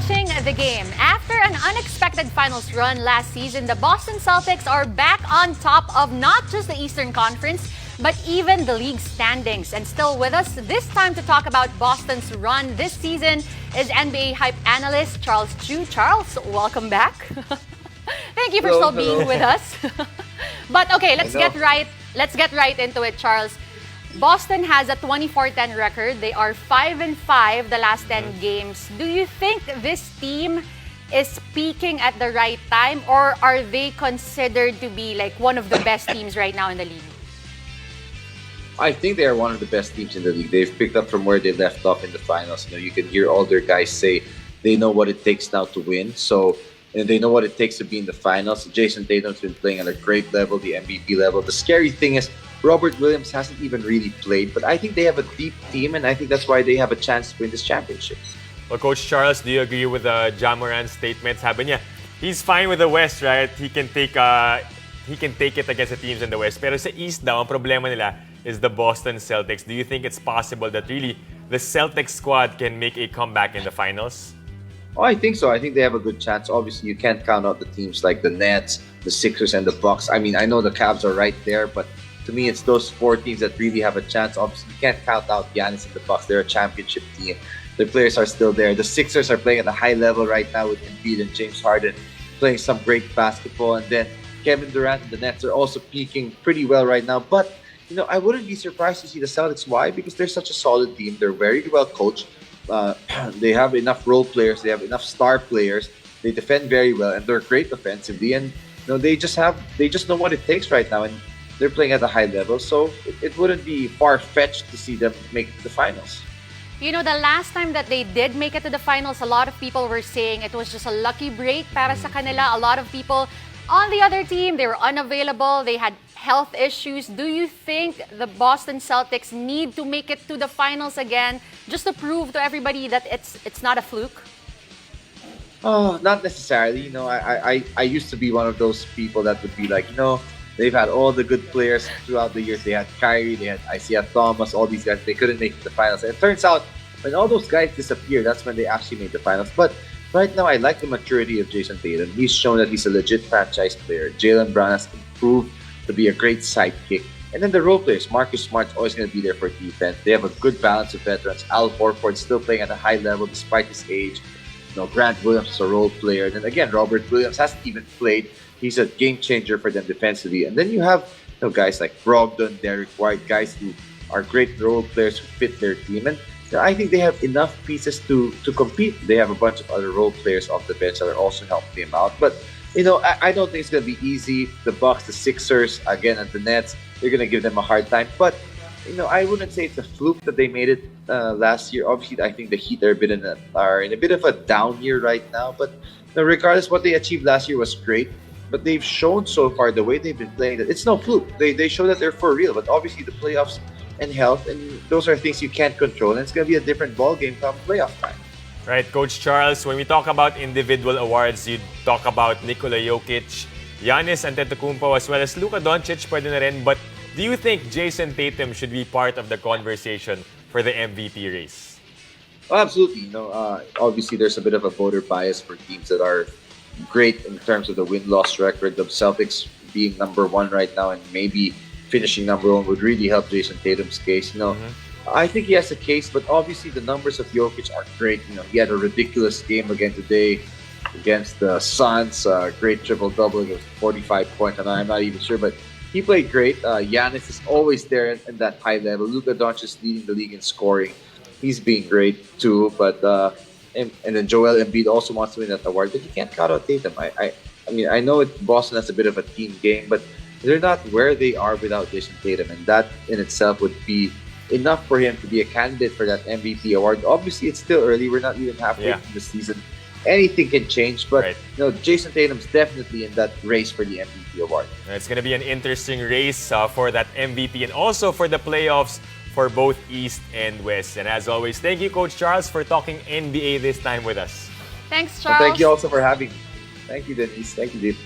watching the game. After an unexpected finals run last season, the Boston Celtics are back on top of not just the Eastern Conference, but even the league standings. And still with us this time to talk about Boston's run this season is NBA hype analyst Charles Chu. Charles, welcome back. Thank you for still being with us. But okay, let's get right into it, Charles. Boston has a 24-10 record. They are 5-5 the last 10 games. Do you think this team is peaking at the right time, or are they considered to be like one of the best teams right now in the league? I think they are one of the best teams in the league. They've picked up from where they left off in the finals. You can hear all their guys say they know what it takes now to win. And they know what it takes to be in the finals. Jason Tatum's been playing at a great level, the MVP level. The scary thing is Robert Williams hasn't even really played, but I think they have a deep team, and I think that's why they have a chance to win this championship. Well, Coach Charles, do you agree with Ja Morant's statement? Sabi niya, he's fine with the West, right? He can take it against the teams in the West. Pero sa East daw, ang problema nila is the Boston Celtics. Do you think it's possible that really the Celtics squad can make a comeback in the finals? Oh, I think so. I think they have a good chance. Obviously, you can't count out the teams like the Nets, the Sixers, and the Bucks. I mean, I know the Cavs are right there, but to me, it's those four teams that really have a chance. Obviously, you can't count out Giannis and the Bucks. They're a championship team. Their players are still there. The Sixers are playing at a high level right now with Embiid and James Harden playing some great basketball. And then Kevin Durant and the Nets are also peaking pretty well right now. But, I wouldn't be surprised to see the Celtics. Why? Because they're such a solid team. They're very well coached. They have enough role players. They have enough star players. They defend very well, and they're great offensively. And they just know what it takes right now, and they're playing at a high level. So it wouldn't be far-fetched to see them make the finals. The last time that they did make it to the finals, a lot of people were saying it was just a lucky break para sa kanila. A lot of people on the other team, they were unavailable. They had health issues. Do you think the Boston Celtics need to make it to the finals again just to prove to everybody that it's not a fluke? Oh, not necessarily. I used to be one of those people that would be like, they've had all the good players throughout the years. They had Kyrie, they had Isaiah Thomas, all these guys. They couldn't make it to the finals. And it turns out when all those guys disappeared, that's when they actually made the finals. But right now, I like the maturity of Jason Tatum. He's shown that he's a legit franchise player. Jaylen Brown has improved to be a great sidekick. And then the role players, Marcus Smart's always going to be there for defense. They have a good balance of veterans. Al Horford's still playing at a high level despite his age. Grant Williams is a role player. And then again, Robert Williams hasn't even played. He's a game changer for them defensively. And then you have guys like Brogdon, Derek White, guys who are great role players who fit their team. And I think they have enough pieces to compete. They have a bunch of other role players off the bench that are also helping them out. But I don't think it's going to be easy. The Bucks, the Sixers, again, and the Nets, they're going to give them a hard time. But, I wouldn't say it's a fluke that they made it last year. Obviously, I think the Heat are in a bit of a down year right now. But regardless, what they achieved last year was great. But they've shown so far, the way they've been playing, that it's no fluke. They show that they're for real. But obviously, the playoffs and health, and those are things you can't control. And it's going to be a different ballgame come playoff time. Right, Coach Charles, when we talk about individual awards, you talk about Nikola Jokic, Giannis Antetokounmpo, as well as Luka Doncic, pwede na rin. But do you think Jason Tatum should be part of the conversation for the MVP race? Oh, absolutely. Obviously, there's a bit of a voter bias for teams that are great in terms of the win-loss record. The Celtics being number one right now and maybe finishing number one would really help Jason Tatum's case. I think he has a case, but obviously the numbers of Jokic are great. He had a ridiculous game again today against the Suns. Great triple-double with 45 points, and I'm not even sure, but he played great. Giannis is always there in that high level. Luka Doncic is leading the league in scoring. He's being great too, but and then Joel Embiid also wants to win that award, but you can't count out Tatum. I know Boston has a bit of a team game, but they're not where they are without Jason Tatum, and that in itself would be enough for him to be a candidate for that MVP award. Obviously, it's still early. We're not even halfway through the season. Anything can change, but Jason Tatum's definitely in that race for the MVP award. It's going to be an interesting race for that MVP and also for the playoffs for both East and West. And as always, thank you, Coach Charles, for talking NBA this time with us. Thanks, Charles. Well, thank you also for having me. Thank you, Denise. Thank you, Dave.